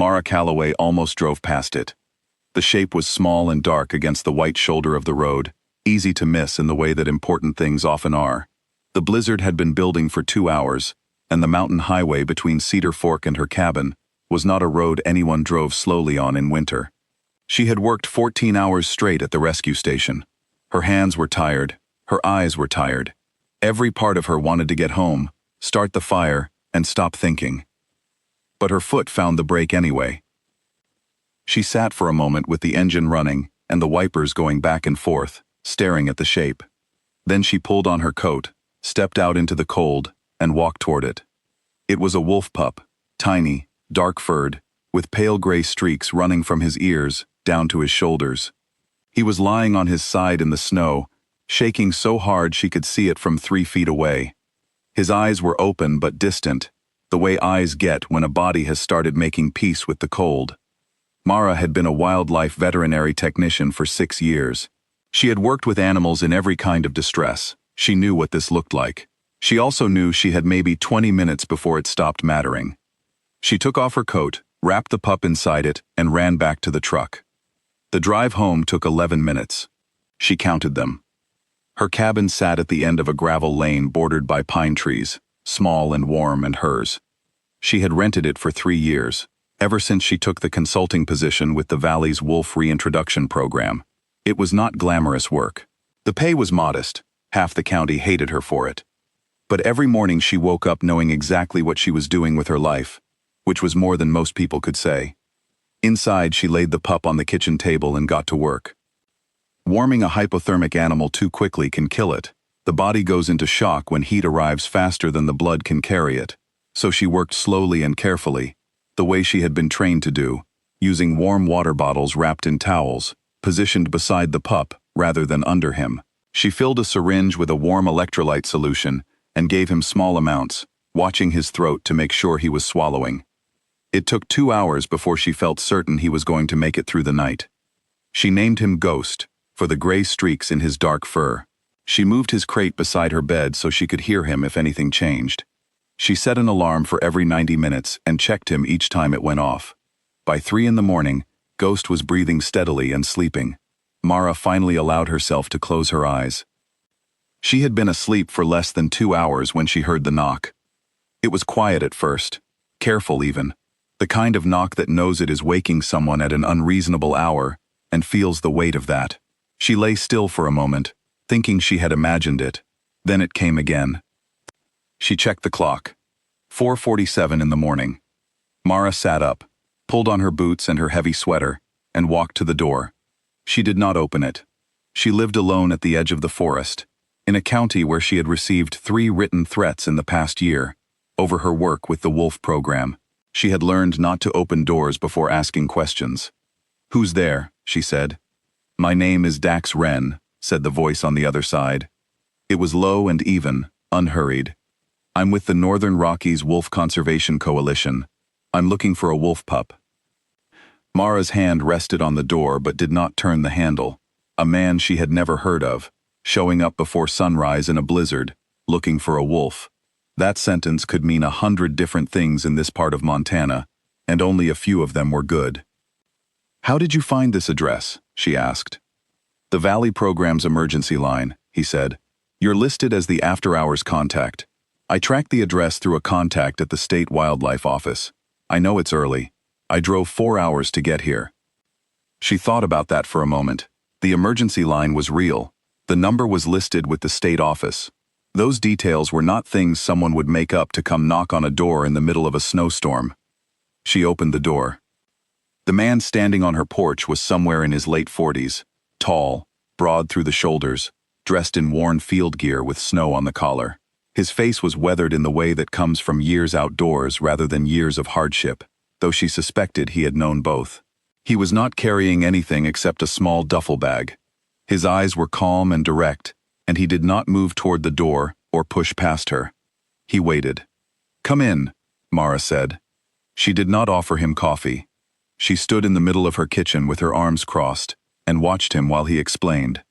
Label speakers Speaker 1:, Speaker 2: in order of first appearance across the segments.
Speaker 1: Mara Calloway almost drove past it. The shape was small and dark against the white shoulder of the road, easy to miss in the way that important things often are. The blizzard had been building for 2 hours, and the mountain highway between Cedar Fork and her cabin was not a road anyone drove slowly on in winter. She had worked 14 hours straight at the rescue station. Her hands were tired, her eyes were tired. Every part of her wanted to get home, start the fire, and stop thinking. But her foot found the brake anyway. She sat for a moment with the engine running and the wipers going back and forth, staring at the shape. Then she pulled on her coat, stepped out into the cold, and walked toward it. It was a wolf pup, tiny, dark-furred, with pale gray streaks running from his ears down to his shoulders. He was lying on his side in the snow, shaking so hard she could see it from 3 feet away. His eyes were open but distant, the way eyes get when a body has started making peace with the cold. Mara had been a wildlife veterinary technician for 6 years. She had worked with animals in every kind of distress. She knew what this looked like. She also knew she had maybe 20 minutes before it stopped mattering. She took off her coat, wrapped the pup inside it, and ran back to the truck. The drive home took 11 minutes. She counted them. Her cabin sat at the end of a gravel lane bordered by pine trees, small and warm and hers. She had rented it for 3 years, ever since she took the consulting position with the Valley's Wolf Reintroduction Program. It was not glamorous work. The pay was modest. Half the county hated her for it. But every morning she woke up knowing exactly what she was doing with her life, which was more than most people could say. Inside, she laid the pup on the kitchen table and got to work. Warming a hypothermic animal too quickly can kill it. The body goes into shock when heat arrives faster than the blood can carry it. So she worked slowly and carefully, the way she had been trained to do, using warm water bottles wrapped in towels, positioned beside the pup rather than under him. She filled a syringe with a warm electrolyte solution and gave him small amounts, watching his throat to make sure he was swallowing. It took 2 hours before she felt certain he was going to make it through the night. She named him Ghost, for the gray streaks in his dark fur. She moved his crate beside her bed so she could hear him if anything changed. She set an alarm for every 90 minutes and checked him each time it went off. By 3 in the morning, Ghost was breathing steadily and sleeping. Mara finally allowed herself to close her eyes. She had been asleep for less than 2 hours when she heard the knock. It was quiet at first, careful even, the kind of knock that knows it is waking someone at an unreasonable hour and feels the weight of that. She lay still for a moment, thinking she had imagined it. Then it came again. She checked the clock. 4:47 in the morning. Mara sat up, pulled on her boots and her heavy sweater, and walked to the door. She did not open it. She lived alone at the edge of the forest, in a county where she had received 3 written threats in the past year, over her work with the Wolf Program. She had learned not to open doors before asking questions. "Who's there?" she said. "My name is Dax Wren," said the voice on the other side. It was low and even, unhurried. "I'm with the Northern Rockies Wolf Conservation Coalition. I'm looking for a wolf pup." Mara's hand rested on the door but did not turn the handle. A man she had never heard of, showing up before sunrise in a blizzard, looking for a wolf. That sentence could mean 100 different things in this part of Montana, and only a few of them were good. "How did you find this address?" she asked. "The Valley Program's emergency line," he said. "You're listed as the after-hours contact. I tracked the address through a contact at the State Wildlife Office. I know it's early. I drove 4 hours to get here." She thought about that for a moment. The emergency line was real. The number was listed with the state office. Those details were not things someone would make up to come knock on a door in the middle of a snowstorm. She opened the door. The man standing on her porch was somewhere in his late 40s, tall, broad through the shoulders, dressed in worn field gear with snow on the collar. His face was weathered in the way that comes from years outdoors rather than years of hardship, though she suspected he had known both. He was not carrying anything except a small duffel bag. His eyes were calm and direct, and he did not move toward the door or push past her. He waited. "Come in," Mara said. She did not offer him coffee. She stood in the middle of her kitchen with her arms crossed and watched him while he explained.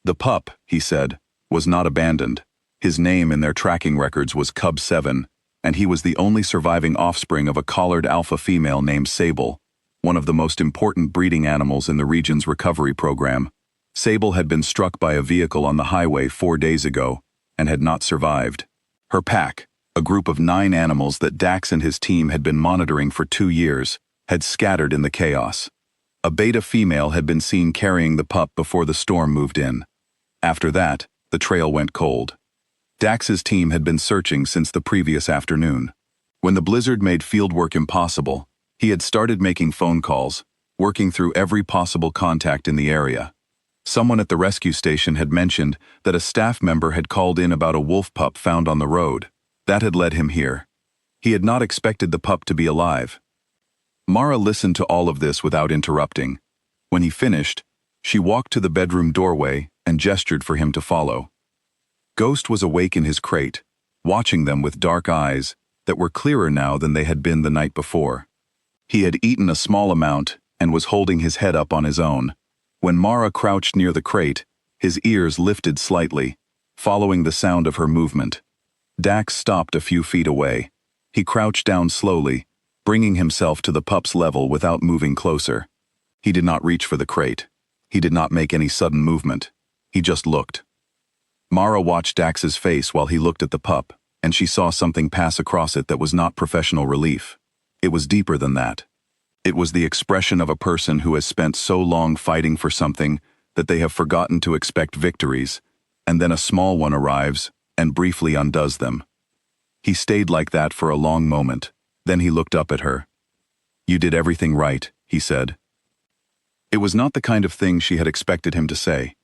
Speaker 1: "The pup," he said, "was not abandoned. His name in their tracking records was Cub 7, and he was the only surviving offspring of a collared alpha female named Sable, one of the most important breeding animals in the region's recovery program. Sable had been struck by a vehicle on the highway 4 days ago and had not survived. Her pack, a group of 9 animals that Dax and his team had been monitoring for 2 years, had scattered in the chaos. A beta female had been seen carrying the pup before the storm moved in. After that, the trail went cold. Dax's team had been searching since the previous afternoon. When the blizzard made fieldwork impossible, he had started making phone calls, working through every possible contact in the area. Someone at the rescue station had mentioned that a staff member had called in about a wolf pup found on the road. That had led him here. He had not expected the pup to be alive. Mara listened to all of this without interrupting. When he finished, she walked to the bedroom doorway and gestured for him to follow. Ghost was awake in his crate, watching them with dark eyes that were clearer now than they had been the night before. He had eaten a small amount and was holding his head up on his own. When Mara crouched near the crate, his ears lifted slightly, following the sound of her movement. Dax stopped a few feet away. He crouched down slowly, bringing himself to the pup's level without moving closer. He did not reach for the crate. He did not make any sudden movement. He just looked. Mara watched Dax's face while he looked at the pup, and she saw something pass across it that was not professional relief. It was deeper than that. It was the expression of a person who has spent so long fighting for something that they have forgotten to expect victories, and then a small one arrives and briefly undoes them. He stayed like that for a long moment. Then he looked up at her. "You did everything right," he said. It was not the kind of thing she had expected him to say.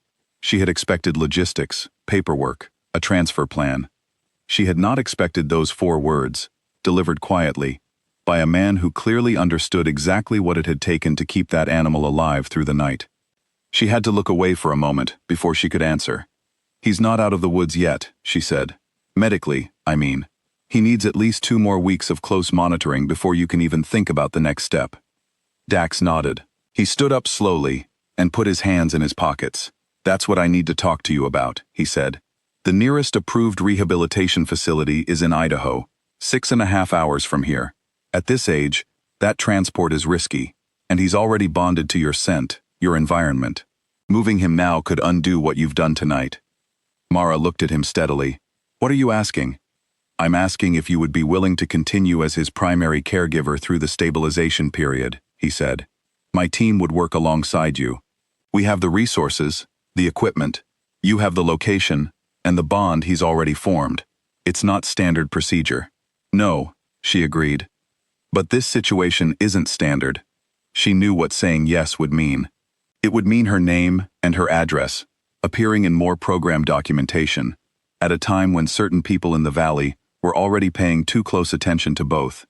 Speaker 1: She had expected logistics, paperwork, a transfer plan. She had not expected those 4 words, delivered quietly, by a man who clearly understood exactly what it had taken to keep that animal alive through the night. She had to look away for a moment before she could answer. "He's not out of the woods yet," she said. "Medically, I mean. He needs at least 2 more weeks of close monitoring before you can even think about the next step." Dax nodded. He stood up slowly and put his hands in his pockets. "That's what I need to talk to you about," he said. "The nearest approved rehabilitation facility is in Idaho, 6.5 hours from here. At this age, that transport is risky, and he's already bonded to your scent, your environment. Moving him now could undo what you've done tonight." Mara looked at him steadily. "What are you asking?" "I'm asking if you would be willing to continue as his primary caregiver through the stabilization period," he said. "My team would work alongside you. We have the resources, the equipment, you have the location, and the bond he's already formed. It's not standard procedure." "No," she agreed. "But this situation isn't standard." She knew what saying yes would mean. It would mean her name and her address, appearing in more program documentation, at a time when certain people in the valley were already paying too close attention to both.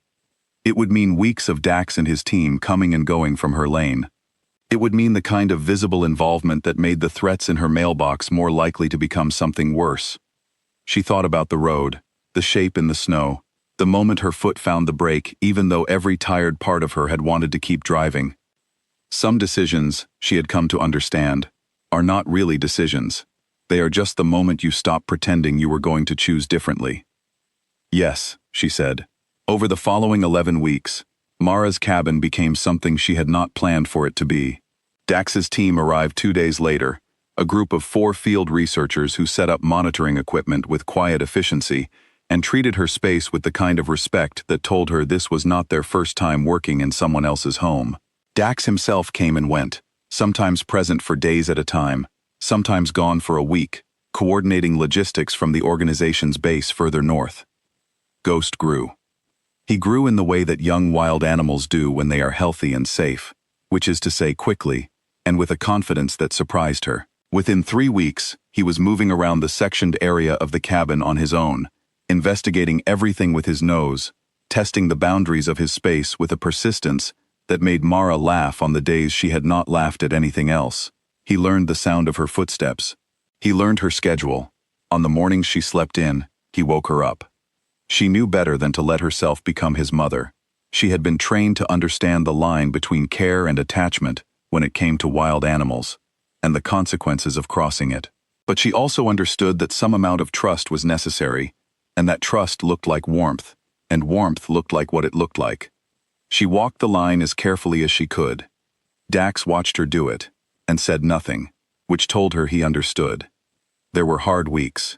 Speaker 1: It would mean weeks of Dax and his team coming and going from her lane. It would mean the kind of visible involvement that made the threats in her mailbox more likely to become something worse. She thought about the road, the shape in the snow, the moment her foot found the brake, even though every tired part of her had wanted to keep driving. Some decisions, she had come to understand, are not really decisions. They are just the moment you stop pretending you were going to choose differently. "Yes," she said. Over the following 11 weeks, Mara's cabin became something she had not planned for it to be. Dax's team arrived 2 days later, a group of 4 field researchers who set up monitoring equipment with quiet efficiency and treated her space with the kind of respect that told her this was not their first time working in someone else's home. Dax himself came and went, sometimes present for days at a time, sometimes gone for a week, coordinating logistics from the organization's base further north. Ghost grew. He grew in the way that young wild animals do when they are healthy and safe, which is to say quickly, and with a confidence that surprised her. Within 3 weeks, he was moving around the sectioned area of the cabin on his own, investigating everything with his nose, testing the boundaries of his space with a persistence that made Mara laugh on the days she had not laughed at anything else. He learned the sound of her footsteps. He learned her schedule. On the mornings she slept in, he woke her up. She knew better than to let herself become his mother. She had been trained to understand the line between care and attachment when it came to wild animals, and the consequences of crossing it. But she also understood that some amount of trust was necessary, and that trust looked like warmth, and warmth looked like what it looked like. She walked the line as carefully as she could. Dax watched her do it, and said nothing, which told her he understood. There were hard weeks.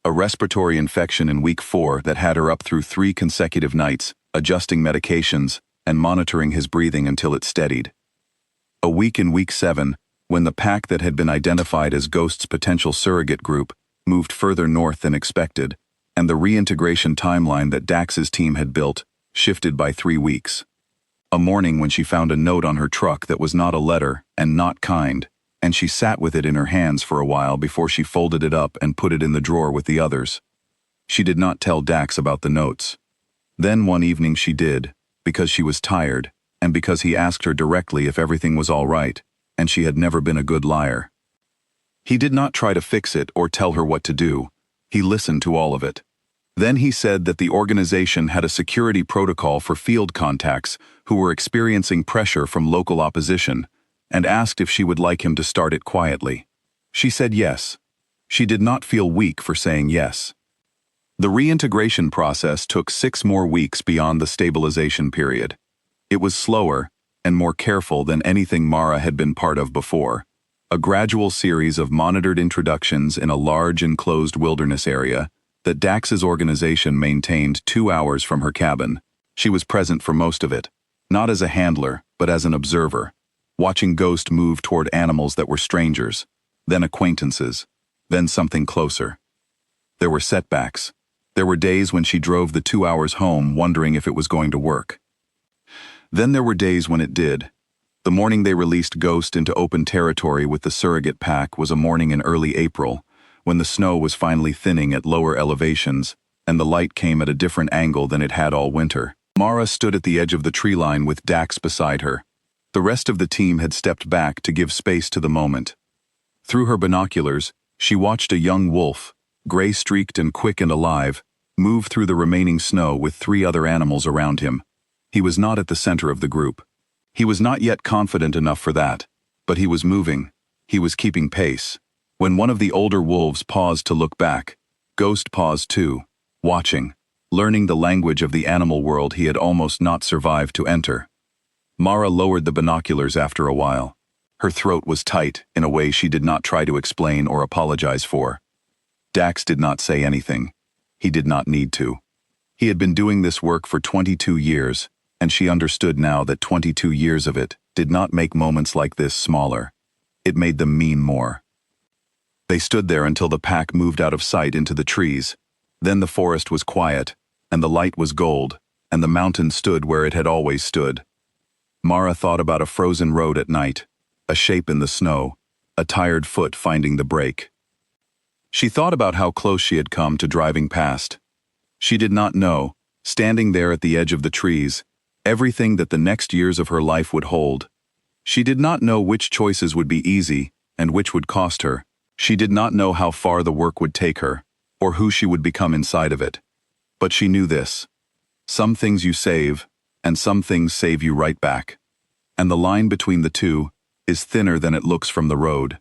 Speaker 1: A respiratory infection in week 4 that had her up through 3 consecutive nights, adjusting medications and monitoring his breathing until it steadied. A week in week 7, when the pack that had been identified as Ghost's potential surrogate group moved further north than expected, and the reintegration timeline that Dax's team had built shifted by 3 weeks. A morning when she found a note on her truck that was not a letter and not kind, and she sat with it in her hands for a while before she folded it up and put it in the drawer with the others. She did not tell Dax about the notes. Then one evening she did, because she was tired, and because he asked her directly if everything was all right, and she had never been a good liar. He did not try to fix it or tell her what to do. He listened to all of it. Then he said that the organization had a security protocol for field contacts who were experiencing pressure from local opposition, and asked if she would like him to start it quietly. She said yes. She did not feel weak for saying yes. The reintegration process took 6 more weeks beyond the stabilization period. It was slower and more careful than anything Mara had been part of before. A gradual series of monitored introductions in a large enclosed wilderness area that Dax's organization maintained 2 hours from her cabin. She was present for most of it, not as a handler, but as an observer, watching Ghost move toward animals that were strangers, then acquaintances, then something closer. There were setbacks. There were days when she drove the 2 hours home wondering if it was going to work. Then there were days when it did. The morning they released Ghost into open territory with the surrogate pack was a morning in early April, when the snow was finally thinning at lower elevations, and the light came at a different angle than it had all winter. Mara stood at the edge of the tree line with Dax beside her. The rest of the team had stepped back to give space to the moment. Through her binoculars, she watched a young wolf, gray-streaked and quick and alive, move through the remaining snow with 3 other animals around him. He was not at the center of the group. He was not yet confident enough for that, but he was moving. He was keeping pace. When one of the older wolves paused to look back, Ghost paused too, watching, learning the language of the animal world he had almost not survived to enter. Mara lowered the binoculars after a while. Her throat was tight in a way she did not try to explain or apologize for. Dax did not say anything. He did not need to. He had been doing this work for 22 years, and she understood now that 22 years of it did not make moments like this smaller. It made them mean more. They stood there until the pack moved out of sight into the trees. Then the forest was quiet, and the light was gold, and the mountain stood where it had always stood. Mara thought about a frozen road at night, a shape in the snow, a tired foot finding the brake. She thought about how close she had come to driving past. She did not know, standing there at the edge of the trees, everything that the next years of her life would hold. She did not know which choices would be easy and which would cost her. She did not know how far the work would take her, or who she would become inside of it. But she knew this. Some things you save, and some things save you right back. And the line between the two is thinner than it looks from the road.